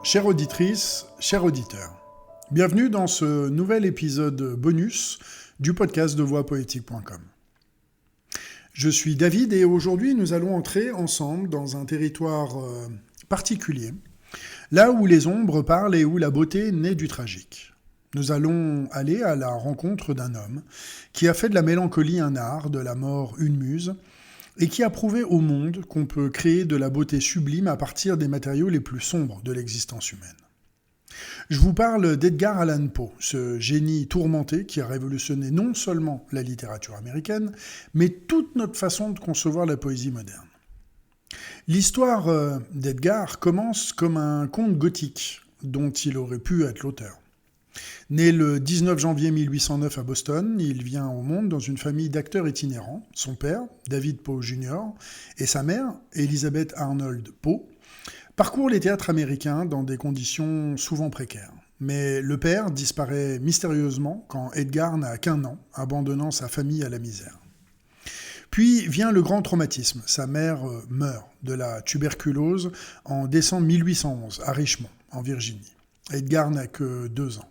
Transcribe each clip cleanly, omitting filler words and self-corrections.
Chère auditrice, chers auditeurs, bienvenue dans ce nouvel épisode bonus du podcast de voixpoétique.com. Je suis David et aujourd'hui nous allons entrer ensemble dans un territoire particulier, là où les ombres parlent et où la beauté naît du tragique. Nous allons aller à la rencontre d'un homme qui a fait de la mélancolie un art, de la mort une muse, et qui a prouvé au monde qu'on peut créer de la beauté sublime à partir des matériaux les plus sombres de l'existence humaine. Je vous parle d'Edgar Allan Poe, ce génie tourmenté qui a révolutionné non seulement la littérature américaine, mais toute notre façon de concevoir la poésie moderne. L'histoire d'Edgar commence comme un conte gothique dont il aurait pu être l'auteur. Né le 19 janvier 1809 à Boston, il vient au monde dans une famille d'acteurs itinérants. Son père, David Poe Jr., et sa mère, Elizabeth Arnold Poe, parcourent les théâtres américains dans des conditions souvent précaires. Mais le père disparaît mystérieusement quand Edgar n'a qu'1 an, abandonnant sa famille à la misère. Puis vient le grand traumatisme. Sa mère meurt de la tuberculose en décembre 1811 à Richmond, en Virginie. Edgar n'a que 2 ans.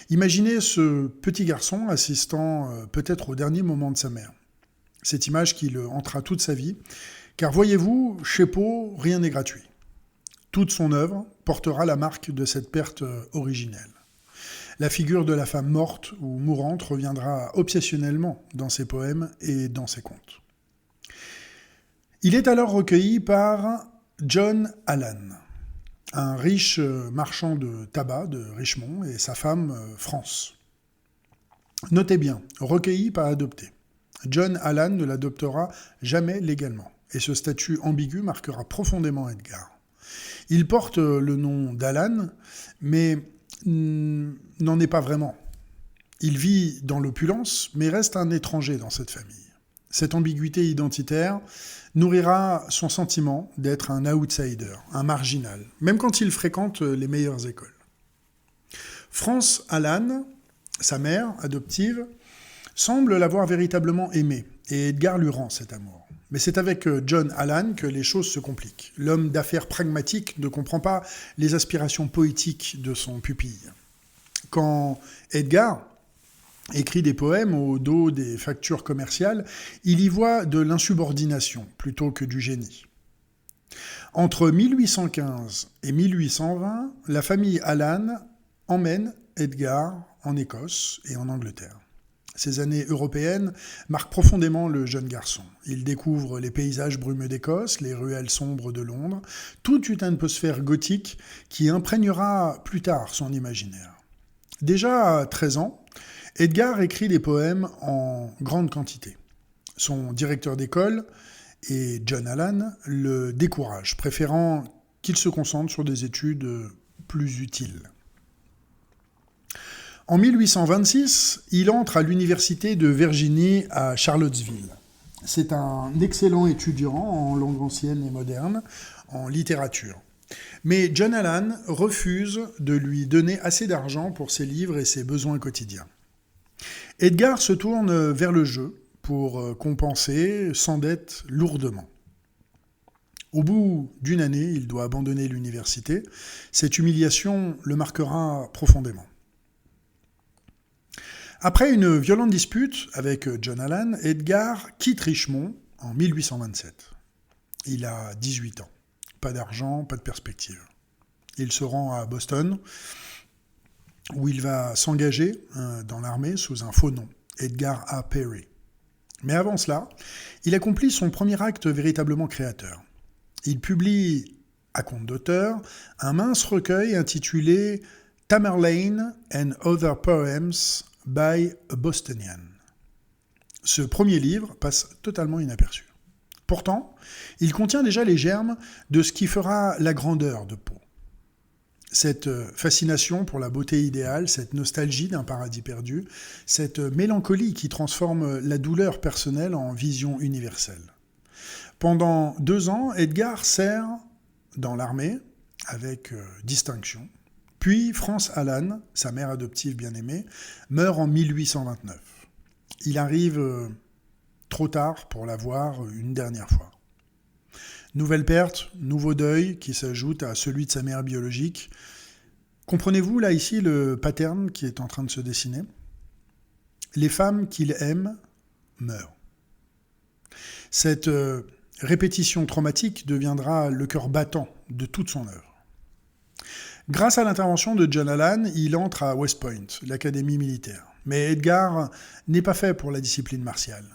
Imaginez ce petit garçon assistant peut-être au dernier moment de sa mère. Cette image qui le hantera toute sa vie, car voyez-vous, chez Poe, rien n'est gratuit. Toute son œuvre portera la marque de cette perte originelle. La figure de la femme morte ou mourante reviendra obsessionnellement dans ses poèmes et dans ses contes. Il est alors recueilli par John Allan, un riche marchand de tabac de Richmond et sa femme France. Notez bien, recueilli pas adopté. John Allan ne l'adoptera jamais légalement, et ce statut ambigu marquera profondément Edgar. Il porte le nom d'Allan, mais n'en est pas vraiment. Il vit dans l'opulence, mais reste un étranger dans cette famille. Cette ambiguïté identitaire nourrira son sentiment d'être un outsider, un marginal, même quand il fréquente les meilleures écoles. France Allan, sa mère adoptive, semble l'avoir véritablement aimé, et Edgar lui rend cet amour. Mais c'est avec John Allan que les choses se compliquent. L'homme d'affaires pragmatique ne comprend pas les aspirations poétiques de son pupille. Quand Edgar écrit des poèmes au dos des factures commerciales, il y voit de l'insubordination plutôt que du génie. Entre 1815 et 1820, la famille Allan emmène Edgar en Écosse et en Angleterre. Ces années européennes marquent profondément le jeune garçon. Il découvre les paysages brumeux d'Écosse, les ruelles sombres de Londres, toute une atmosphère gothique qui imprégnera plus tard son imaginaire. Déjà à 13 ans, Edgar écrit des poèmes en grande quantité. Son directeur d'école et John Allan le décourage, préférant qu'il se concentre sur des études plus utiles. En 1826, il entre à l'université de Virginie à Charlottesville. C'est un excellent étudiant en langue ancienne et moderne, en littérature. Mais John Allan refuse de lui donner assez d'argent pour ses livres et ses besoins quotidiens. Edgar se tourne vers le jeu pour compenser, s'endette lourdement. Au bout d'1 année, il doit abandonner l'université. Cette humiliation le marquera profondément. Après une violente dispute avec John Allan, Edgar quitte Richmond en 1827. Il a 18 ans. Pas d'argent, pas de perspective. Il se rend à Boston, où il va s'engager dans l'armée sous un faux nom, Edgar A. Perry. Mais avant cela, il accomplit son premier acte véritablement créateur. Il publie, à compte d'auteur, un mince recueil intitulé Tamerlane and Other Poems by a Bostonian. Ce premier livre passe totalement inaperçu. Pourtant, il contient déjà les germes de ce qui fera la grandeur de Poe. Cette fascination pour la beauté idéale, cette nostalgie d'un paradis perdu, cette mélancolie qui transforme la douleur personnelle en vision universelle. Pendant 2 ans, Edgar sert dans l'armée avec distinction. Puis France Allan, sa mère adoptive bien-aimée, meurt en 1829. Il arrive trop tard pour la voir une dernière fois. Nouvelle perte, nouveau deuil qui s'ajoute à celui de sa mère biologique. Comprenez-vous là ici le pattern qui est en train de se dessiner ? Les femmes qu'il aime meurent. Cette répétition traumatique deviendra le cœur battant de toute son œuvre. Grâce à l'intervention de John Allan, il entre à West Point, l'académie militaire. Mais Edgar n'est pas fait pour la discipline martiale.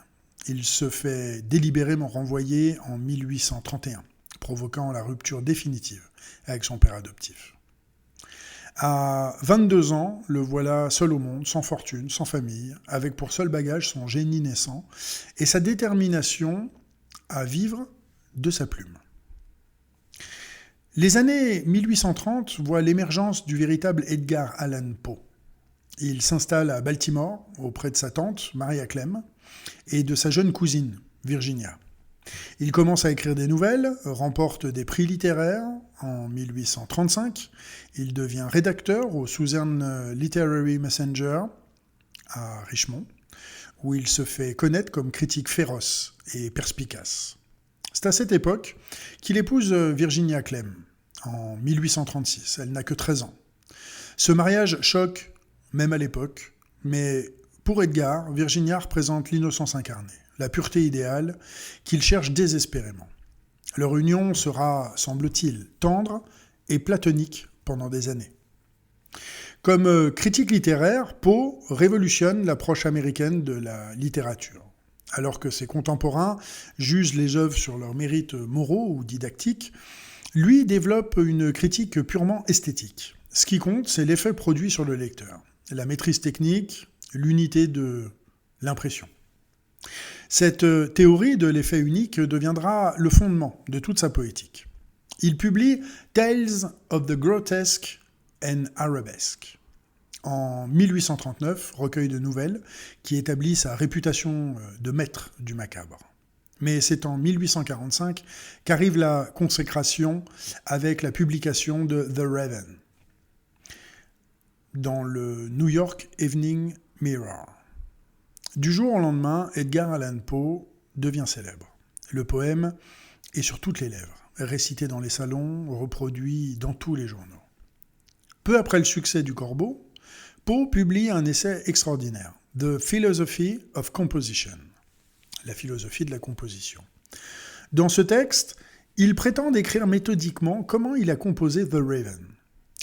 Il se fait délibérément renvoyer en 1831, provoquant la rupture définitive avec son père adoptif. À 22 ans, le voilà seul au monde, sans fortune, sans famille, avec pour seul bagage son génie naissant et sa détermination à vivre de sa plume. Les années 1830 voient l'émergence du véritable Edgar Allan Poe. Il s'installe à Baltimore, auprès de sa tante, Maria Clem, et de sa jeune cousine, Virginia. Il commence à écrire des nouvelles, remporte des prix littéraires en 1835. Il devient rédacteur au Southern Literary Messenger à Richmond, où il se fait connaître comme critique féroce et perspicace. C'est à cette époque qu'il épouse Virginia Clem en 1836. Elle n'a que 13 ans. Ce mariage choque, même à l'époque, mais pour Edgar, Virginia représente l'innocence incarnée, la pureté idéale qu'il cherche désespérément. Leur union sera, semble-t-il, tendre et platonique pendant des années. Comme critique littéraire, Poe révolutionne l'approche américaine de la littérature. Alors que ses contemporains jugent les œuvres sur leurs mérites moraux ou didactiques, lui développe une critique purement esthétique. Ce qui compte, c'est l'effet produit sur le lecteur, la maîtrise technique, l'unité de l'impression. Cette théorie de l'effet unique deviendra le fondement de toute sa poétique. Il publie Tales of the Grotesque and Arabesque en 1839, recueil de nouvelles qui établit sa réputation de maître du macabre. Mais c'est en 1845 qu'arrive la consécration avec la publication de The Raven dans le New York Evening Mirror. Du jour au lendemain, Edgar Allan Poe devient célèbre. Le poème est sur toutes les lèvres, récité dans les salons, reproduit dans tous les journaux. Peu après le succès du Corbeau, Poe publie un essai extraordinaire, The Philosophy of Composition, la philosophie de la composition. Dans ce texte, il prétend décrire méthodiquement comment il a composé The Raven,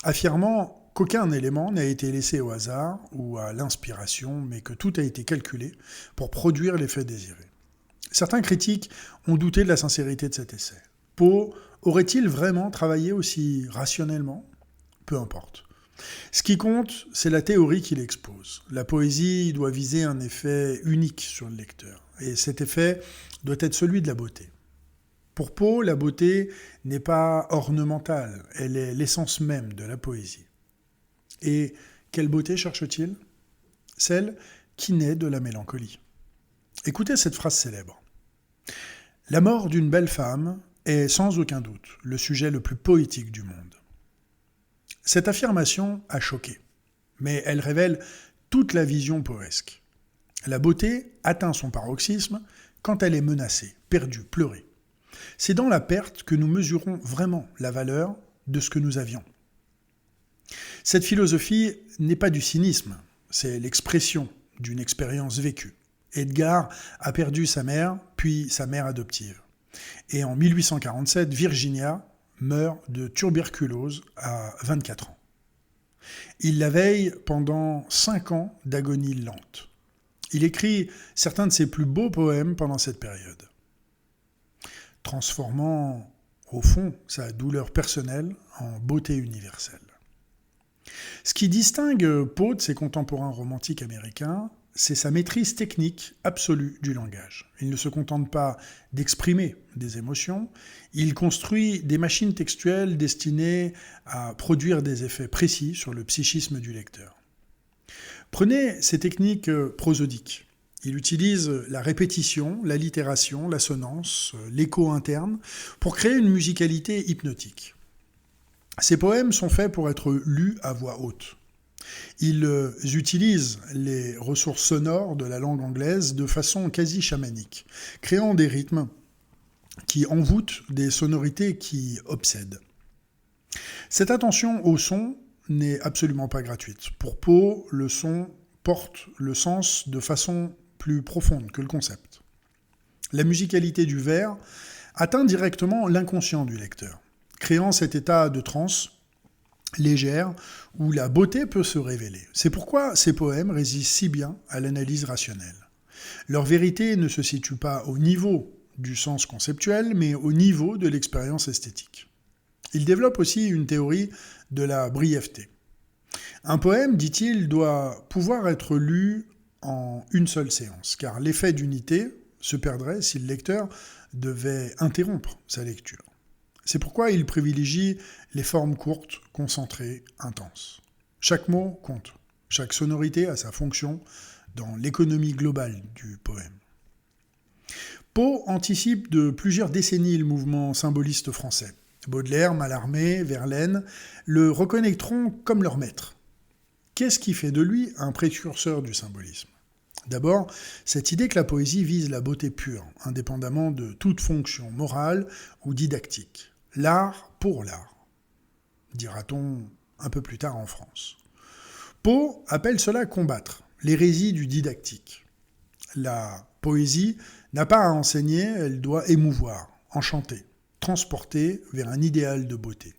affirmant qu'aucun élément n'a été laissé au hasard ou à l'inspiration, mais que tout a été calculé pour produire l'effet désiré. Certains critiques ont douté de la sincérité de cet essai. Poe aurait-il vraiment travaillé aussi rationnellement ? Peu importe. Ce qui compte, c'est la théorie qu'il expose. La poésie doit viser un effet unique sur le lecteur, et cet effet doit être celui de la beauté. Pour Poe, la beauté n'est pas ornementale, elle est l'essence même de la poésie. Et quelle beauté cherche-t-il ? Celle qui naît de la mélancolie. Écoutez cette phrase célèbre. « La mort d'une belle femme est sans aucun doute le sujet le plus poétique du monde. » Cette affirmation a choqué, mais elle révèle toute la vision poesque. La beauté atteint son paroxysme quand elle est menacée, perdue, pleurée. C'est dans la perte que nous mesurons vraiment la valeur de ce que nous avions. Cette philosophie n'est pas du cynisme, c'est l'expression d'une expérience vécue. Edgar a perdu sa mère, puis sa mère adoptive. Et en 1847, Virginia meurt de tuberculose à 24 ans. Il la veille pendant 5 ans d'agonie lente. Il écrit certains de ses plus beaux poèmes pendant cette période, transformant au fond sa douleur personnelle en beauté universelle. Ce qui distingue Poe de ses contemporains romantiques américains, c'est sa maîtrise technique absolue du langage. Il ne se contente pas d'exprimer des émotions, il construit des machines textuelles destinées à produire des effets précis sur le psychisme du lecteur. Prenez ces techniques prosodiques. Il utilise la répétition, l'allitération, l'assonance, l'écho interne pour créer une musicalité hypnotique. Ces poèmes sont faits pour être lus à voix haute. Ils utilisent les ressources sonores de la langue anglaise de façon quasi chamanique, créant des rythmes qui envoûtent des sonorités qui obsèdent. Cette attention au son n'est absolument pas gratuite. Pour Poe, le son porte le sens de façon plus profonde que le concept. La musicalité du vers atteint directement l'inconscient du lecteur, créant cet état de transe légère où la beauté peut se révéler. C'est pourquoi ces poèmes résistent si bien à l'analyse rationnelle. Leur vérité ne se situe pas au niveau du sens conceptuel, mais au niveau de l'expérience esthétique. Il développe aussi une théorie de la brièveté. Un poème, dit-il, doit pouvoir être lu en une seule séance, car l'effet d'unité se perdrait si le lecteur devait interrompre sa lecture. C'est pourquoi il privilégie les formes courtes, concentrées, intenses. Chaque mot compte, chaque sonorité a sa fonction dans l'économie globale du poème. Poe anticipe de plusieurs décennies le mouvement symboliste français. Baudelaire, Mallarmé, Verlaine le reconnaîtront comme leur maître. Qu'est-ce qui fait de lui un précurseur du symbolisme ? D'abord, cette idée que la poésie vise la beauté pure, indépendamment de toute fonction morale ou didactique. L'art pour l'art, dira-t-on un peu plus tard en France. Poe appelle cela combattre l'hérésie du didactique. La poésie n'a pas à enseigner, elle doit émouvoir, enchanter, transporter vers un idéal de beauté.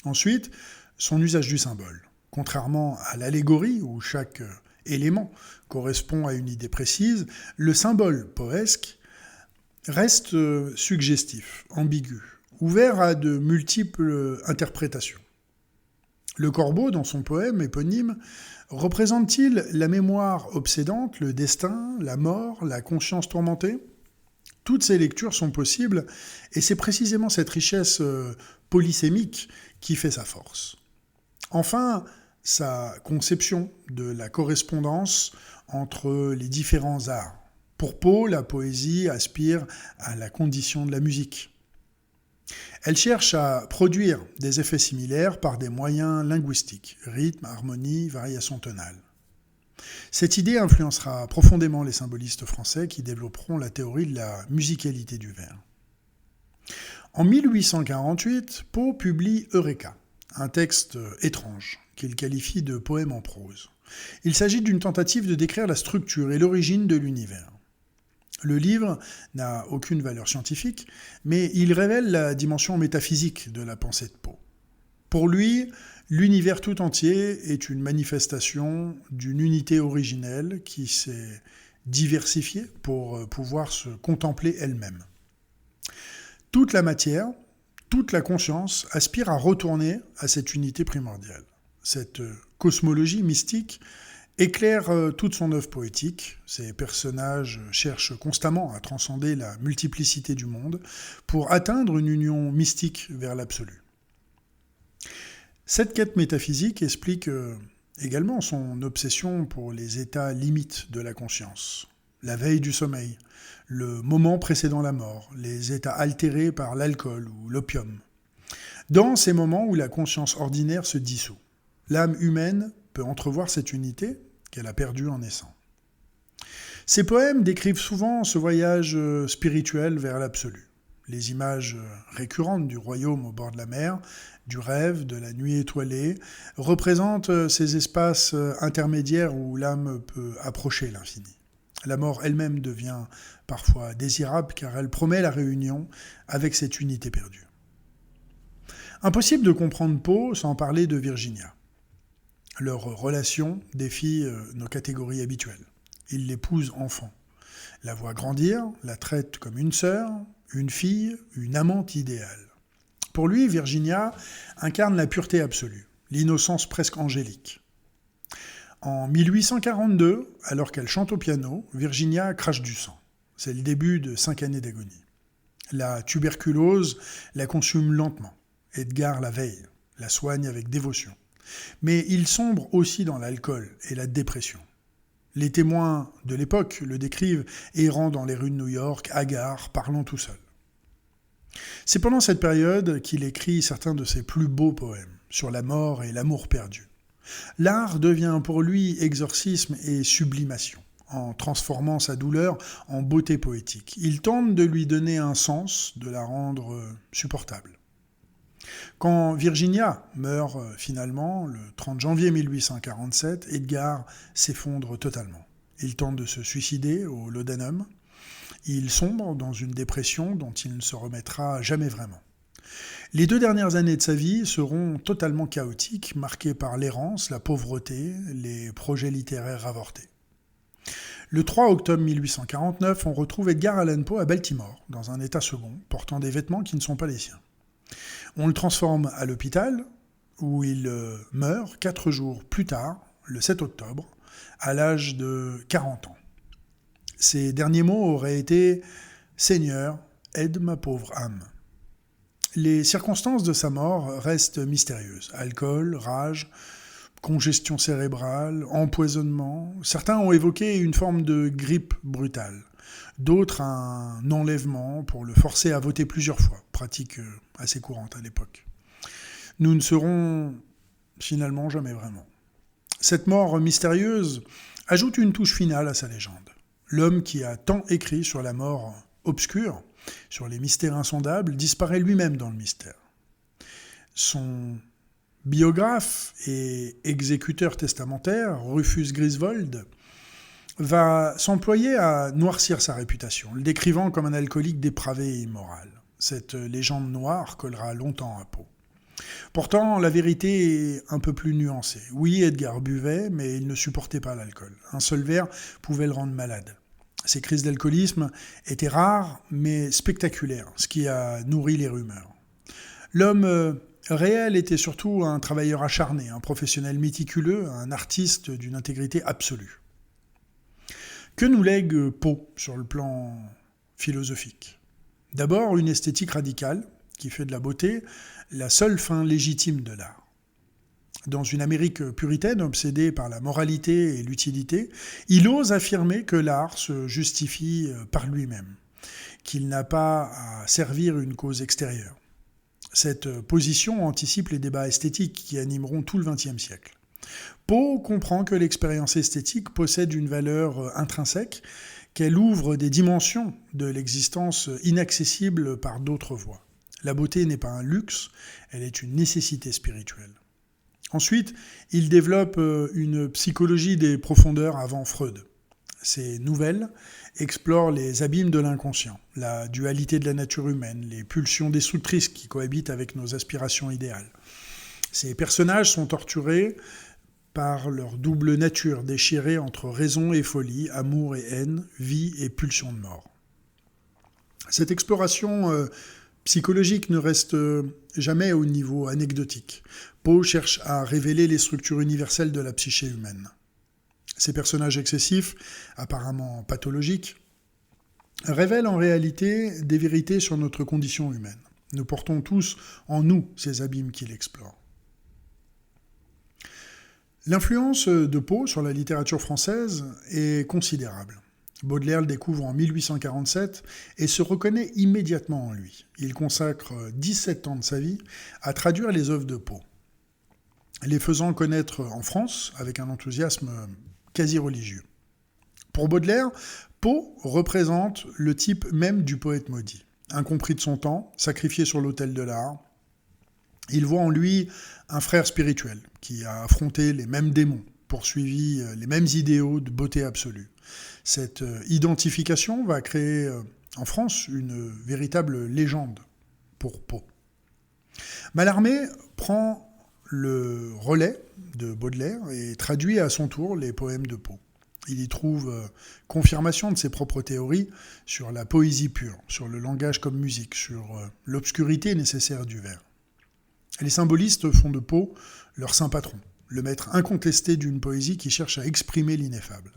Ensuite, son usage du symbole. Contrairement à l'allégorie, où chaque élément correspond à une idée précise, le symbole poesque reste suggestif, ambigu, ouvert à de multiples interprétations. Le corbeau, dans son poème éponyme, représente-t-il la mémoire obsédante, le destin, la mort, la conscience tourmentée ? Toutes ces lectures sont possibles, et c'est précisément cette richesse polysémique qui fait sa force. Enfin, sa conception de la correspondance entre les différents arts. Pour Poe, la poésie aspire à la condition de la musique. Elle cherche à produire des effets similaires par des moyens linguistiques, rythme, harmonie, variation tonale. Cette idée influencera profondément les symbolistes français qui développeront la théorie de la musicalité du vers. En 1848, Poe publie Eureka, un texte étrange qu'il qualifie de poème en prose. Il s'agit d'une tentative de décrire la structure et l'origine de l'univers. Le livre n'a aucune valeur scientifique, mais il révèle la dimension métaphysique de la pensée de Poe. Pour lui, l'univers tout entier est une manifestation d'une unité originelle qui s'est diversifiée pour pouvoir se contempler elle-même. Toute la matière, toute la conscience aspire à retourner à cette unité primordiale. Cette cosmologie mystique éclaire toute son œuvre poétique. Ses personnages cherchent constamment à transcender la multiplicité du monde pour atteindre une union mystique vers l'absolu. Cette quête métaphysique explique également son obsession pour les états limites de la conscience. La veille du sommeil, le moment précédant la mort, les états altérés par l'alcool ou l'opium. Dans ces moments où la conscience ordinaire se dissout, l'âme humaine peut entrevoir cette unité qu'elle a perdue en naissant. Ces poèmes décrivent souvent ce voyage spirituel vers l'absolu. Les images récurrentes du royaume au bord de la mer, du rêve, de la nuit étoilée, représentent ces espaces intermédiaires où l'âme peut approcher l'infini. La mort elle-même devient parfois désirable car elle promet la réunion avec cette unité perdue. Impossible de comprendre Poe sans parler de Virginia. Leur relation défie nos catégories habituelles. Il l'épouse enfant, la voit grandir, la traite comme une sœur, une fille, une amante idéale. Pour lui, Virginia incarne la pureté absolue, l'innocence presque angélique. En 1842, alors qu'elle chante au piano, Virginia crache du sang. C'est le début de 5 années d'agonie. La tuberculose la consume lentement. Edgar la veille, la soigne avec dévotion. Mais il sombre aussi dans l'alcool et la dépression. Les témoins de l'époque le décrivent errant dans les rues de New York, hagard, parlant tout seul. C'est pendant cette période qu'il écrit certains de ses plus beaux poèmes, sur la mort et l'amour perdu. L'art devient pour lui exorcisme et sublimation. en transformant sa douleur en beauté poétique. Il tente de lui donner un sens, de la rendre supportable. Quand Virginia meurt finalement, le 30 janvier 1847, Edgar s'effondre totalement. Il tente de se suicider au laudanum. Il sombre dans une dépression dont il ne se remettra jamais vraiment. Les 2 dernières années de sa vie seront totalement chaotiques, marquées par l'errance, la pauvreté, les projets littéraires avortés. Le 3 octobre 1849, on retrouve Edgar Allan Poe à Baltimore, dans un état second, portant des vêtements qui ne sont pas les siens. On le transforme à l'hôpital, où il meurt 4 jours plus tard, le 7 octobre, à l'âge de 40 ans. Ses derniers mots auraient été « Seigneur, aide ma pauvre âme ». Les circonstances de sa mort restent mystérieuses. Alcool, rage, congestion cérébrale, empoisonnement. Certains ont évoqué une forme de grippe brutale. D'autres un enlèvement pour le forcer à voter plusieurs fois, pratique assez courante à l'époque. Nous ne saurons finalement jamais vraiment. Cette mort mystérieuse ajoute une touche finale à sa légende. L'homme qui a tant écrit sur la mort obscure, sur les mystères insondables, disparaît lui-même dans le mystère. Son biographe et exécuteur testamentaire, Rufus Griswold, va s'employer à noircir sa réputation, le décrivant comme un alcoolique dépravé et immoral. Cette légende noire collera longtemps à Poe. Pourtant, la vérité est un peu plus nuancée. Oui, Edgar buvait, mais il ne supportait pas l'alcool. Un seul verre pouvait le rendre malade. Ces crises d'alcoolisme étaient rares, mais spectaculaires, ce qui a nourri les rumeurs. L'homme réel était surtout un travailleur acharné, un professionnel méticuleux, un artiste d'une intégrité absolue. Que nous lègue Poe sur le plan philosophique ? D'abord, une esthétique radicale qui fait de la beauté la seule fin légitime de l'art. Dans une Amérique puritaine obsédée par la moralité et l'utilité, il ose affirmer que l'art se justifie par lui-même, qu'il n'a pas à servir une cause extérieure. Cette position anticipe les débats esthétiques qui animeront tout le XXe siècle. Poe comprend que l'expérience esthétique possède une valeur intrinsèque, qu'elle ouvre des dimensions de l'existence inaccessibles par d'autres voies. La beauté n'est pas un luxe, elle est une nécessité spirituelle. Ensuite, il développe une psychologie des profondeurs avant Freud. Ces nouvelles explorent les abîmes de l'inconscient, la dualité de la nature humaine, les pulsions destructrices qui cohabitent avec nos aspirations idéales. Ces personnages sont torturés par leur double nature, déchirée entre raison et folie, amour et haine, vie et pulsion de mort. Cette exploration psychologique ne reste jamais au niveau anecdotique. Poe cherche à révéler les structures universelles de la psyché humaine. Ces personnages excessifs, apparemment pathologiques, révèlent en réalité des vérités sur notre condition humaine. Nous portons tous en nous ces abîmes qu'il explore. L'influence de Poe sur la littérature française est considérable. Baudelaire le découvre en 1847 et se reconnaît immédiatement en lui. Il consacre 17 ans de sa vie à traduire les œuvres de Poe, les faisant connaître en France avec un enthousiasme quasi religieux. Pour Baudelaire, Poe représente le type même du poète maudit. Incompris de son temps, sacrifié sur l'autel de l'art, il voit en lui un frère spirituel qui a affronté les mêmes démons, poursuivi les mêmes idéaux de beauté absolue. Cette identification va créer en France une véritable légende pour Poe. Mallarmé prend le relais de Baudelaire et traduit à son tour les poèmes de Poe. Il y trouve confirmation de ses propres théories sur la poésie pure, sur le langage comme musique, sur l'obscurité nécessaire du vers. Les symbolistes font de Poe leur saint patron, le maître incontesté d'une poésie qui cherche à exprimer l'ineffable.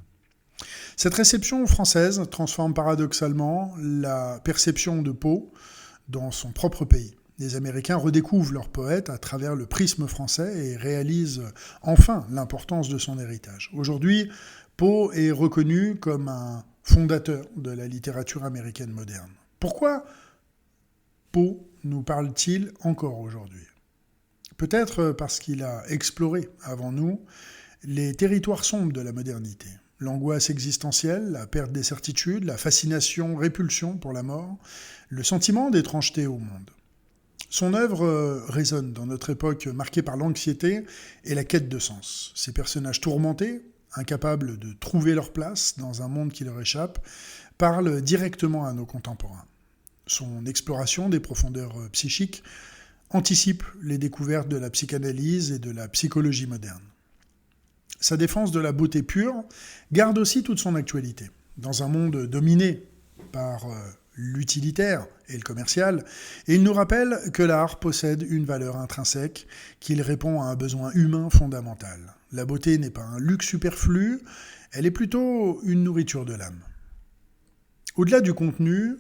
Cette réception française transforme paradoxalement la perception de Poe dans son propre pays. Les Américains redécouvrent leur poète à travers le prisme français et réalisent enfin l'importance de son héritage. Aujourd'hui, Poe est reconnu comme un fondateur de la littérature américaine moderne. Pourquoi Poe nous parle-t-il encore aujourd'hui ? Peut-être parce qu'il a exploré, avant nous, les territoires sombres de la modernité. l'angoisse existentielle, la perte des certitudes, la fascination, répulsion pour la mort, le sentiment d'étrangeté au monde. Son œuvre résonne dans notre époque marquée par l'anxiété et la quête de sens. Ces personnages tourmentés, incapables de trouver leur place dans un monde qui leur échappe, parlent directement à nos contemporains. Son exploration des profondeurs psychiques anticipe les découvertes de la psychanalyse et de la psychologie moderne. Sa défense de la beauté pure garde aussi toute son actualité. Dans un monde dominé par l'utilitaire et le commercial, et il nous rappelle que l'art possède une valeur intrinsèque, qu'il répond à un besoin humain fondamental. La beauté n'est pas un luxe superflu, elle est plutôt une nourriture de l'âme. Au-delà du contenu,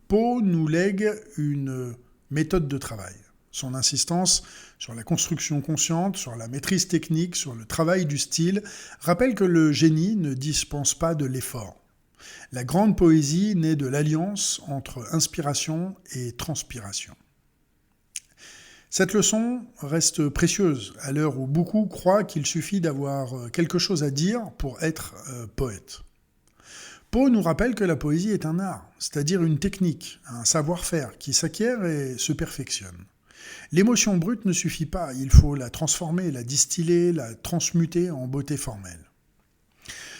Poe nous lègue une méthode de travail. Son insistance sur la construction consciente, sur la maîtrise technique, sur le travail du style, rappelle que le génie ne dispense pas de l'effort. La grande poésie naît de l'alliance entre inspiration et transpiration. Cette leçon reste précieuse à l'heure où beaucoup croient qu'il suffit d'avoir quelque chose à dire pour être poète. Poe nous rappelle que la poésie est un art, c'est-à-dire une technique, un savoir-faire qui s'acquiert et se perfectionne. L'émotion brute ne suffit pas, il faut la transformer, la distiller, la transmuter en beauté formelle.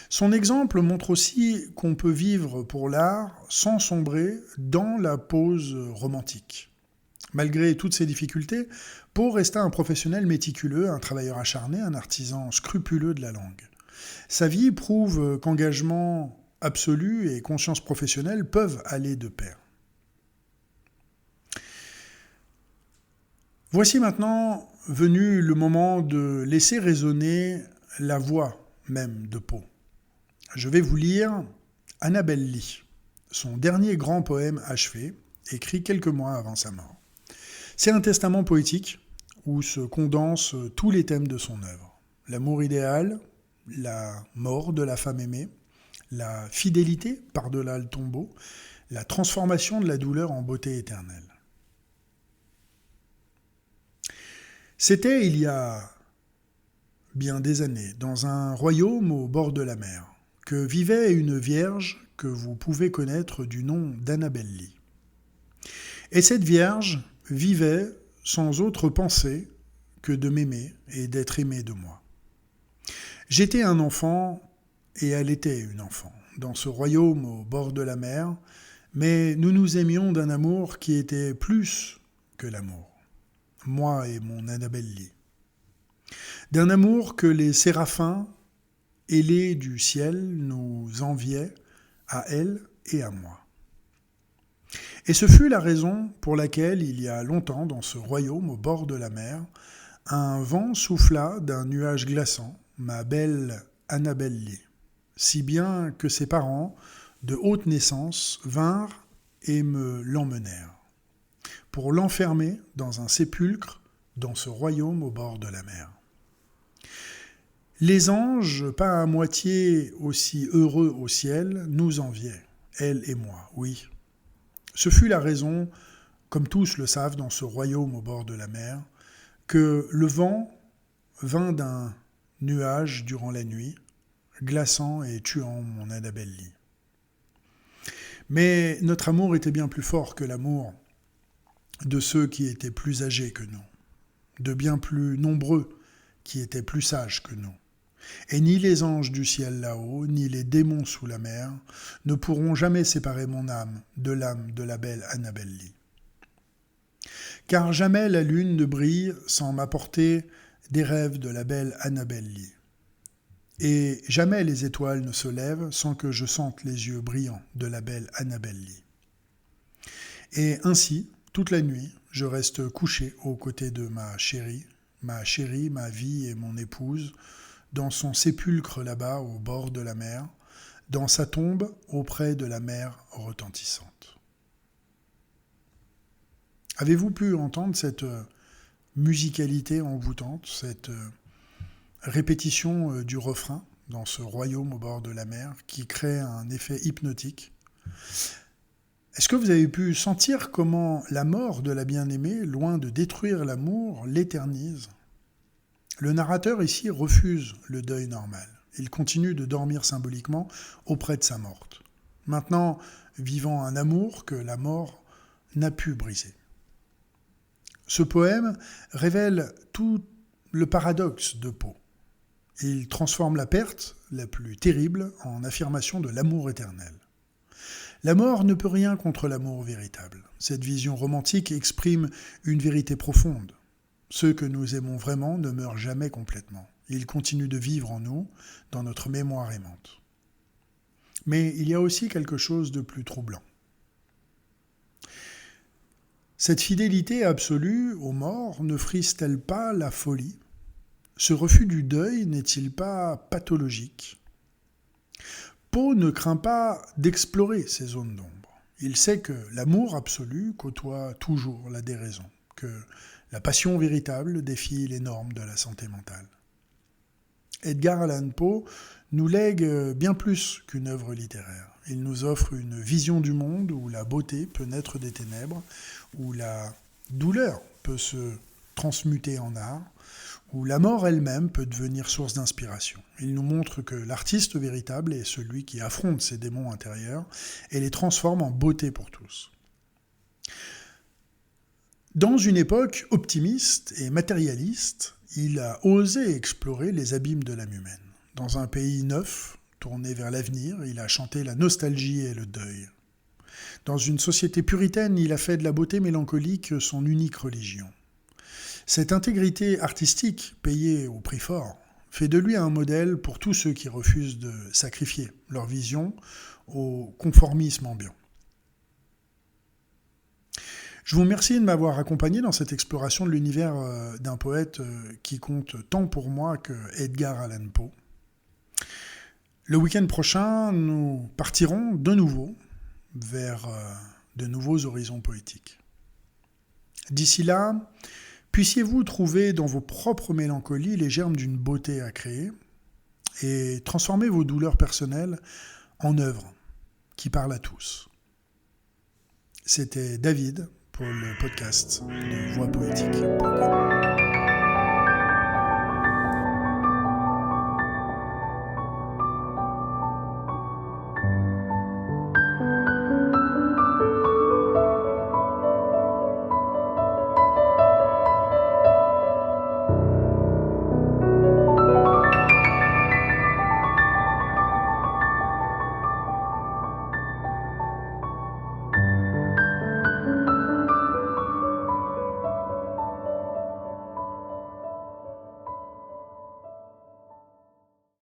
Son exemple montre aussi qu'on peut vivre pour l'art sans sombrer dans la pose romantique. Malgré toutes ces difficultés, Poe resta un professionnel méticuleux, un travailleur acharné, un artisan scrupuleux de la langue. Sa vie prouve qu'engagement absolu et conscience professionnelle peuvent aller de pair. Voici maintenant venu le moment de laisser résonner la voix même de Poe. Je vais vous lire Annabel Lee, son dernier grand poème achevé, écrit quelques mois avant sa mort. C'est un testament poétique où se condensent tous les thèmes de son œuvre. L'amour idéal, la mort de la femme aimée, la fidélité par-delà le tombeau, la transformation de la douleur en beauté éternelle. C'était il y a bien des années, dans un royaume au bord de la mer, que vivait une vierge que vous pouvez connaître du nom d'Annabel Lee. Et cette vierge vivait sans autre pensée que de m'aimer et d'être aimée de moi. J'étais un enfant et elle était une enfant, dans ce royaume au bord de la mer, mais nous nous aimions d'un amour qui était plus que l'amour, moi et mon Annabel Lee. D'un amour que les séraphins ailés du ciel nous enviaient à elle et à moi. Et ce fut la raison pour laquelle, il y a longtemps, dans ce royaume au bord de la mer, un vent souffla d'un nuage glaçant ma belle Annabel Lee, si bien que ses parents, de haute naissance, vinrent et me l'emmenèrent, pour l'enfermer dans un sépulcre dans ce royaume au bord de la mer. Les anges, pas à moitié aussi heureux au ciel, nous enviaient, elle et moi, oui. Ce fut la raison, comme tous le savent dans ce royaume au bord de la mer, que le vent vint d'un nuage durant la nuit, glaçant et tuant mon Annabel Lee. Mais notre amour était bien plus fort que l'amour de ceux qui étaient plus âgés que nous, de bien plus nombreux qui étaient plus sages que nous. Et ni les anges du ciel là-haut, ni les démons sous la mer ne pourront jamais séparer mon âme de l'âme de la belle Annabel Lee. Car jamais la lune ne brille sans m'apporter des rêves de la belle Annabel Lee. Et jamais les étoiles ne se lèvent sans que je sente les yeux brillants de la belle Annabel Lee. Et ainsi, toute la nuit, je reste couché aux côtés de ma chérie, ma vie et mon épouse, dans son sépulcre là-bas au bord de la mer, dans sa tombe auprès de la mer retentissante. Avez-vous pu entendre cette musicalité envoûtante, cette répétition du refrain dans ce royaume au bord de la mer qui crée un effet hypnotique? Est-ce que vous avez pu sentir comment la mort de la bien-aimée, loin de détruire l'amour, l'éternise? Le narrateur ici refuse le deuil normal. Il continue de dormir symboliquement auprès de sa morte. Maintenant, vivant un amour que la mort n'a pu briser. Ce poème révèle tout le paradoxe de Poe. Il transforme la perte, la plus terrible, en affirmation de l'amour éternel. La mort ne peut rien contre l'amour véritable. Cette vision romantique exprime une vérité profonde. Ceux que nous aimons vraiment ne meurent jamais complètement. Ils continuent de vivre en nous, dans notre mémoire aimante. Mais il y a aussi quelque chose de plus troublant. Cette fidélité absolue aux morts ne frise-t-elle pas la folie ? Ce refus du deuil n'est-il pas pathologique ? Poe ne craint pas d'explorer ces zones d'ombre. Il sait que l'amour absolu côtoie toujours la déraison, que la passion véritable défie les normes de la santé mentale. Edgar Allan Poe nous lègue bien plus qu'une œuvre littéraire. Il nous offre une vision du monde où la beauté peut naître des ténèbres, où la douleur peut se transmuter en art, où la mort elle-même peut devenir source d'inspiration. Il nous montre que l'artiste véritable est celui qui affronte ses démons intérieurs et les transforme en beauté pour tous. Dans une époque optimiste et matérialiste, il a osé explorer les abîmes de l'âme humaine. Dans un pays neuf, tourné vers l'avenir, il a chanté la nostalgie et le deuil. Dans une société puritaine, il a fait de la beauté mélancolique son unique religion. Cette intégrité artistique, payée au prix fort, fait de lui un modèle pour tous ceux qui refusent de sacrifier leur vision au conformisme ambiant. Je vous remercie de m'avoir accompagné dans cette exploration de l'univers d'un poète qui compte tant pour moi que Edgar Allan Poe. Le week-end prochain, nous partirons de nouveau vers de nouveaux horizons poétiques. D'ici là, puissiez-vous trouver dans vos propres mélancolies les germes d'une beauté à créer et transformer vos douleurs personnelles en œuvres qui parlent à tous. C'était David pour le podcast de voixpoétique.com.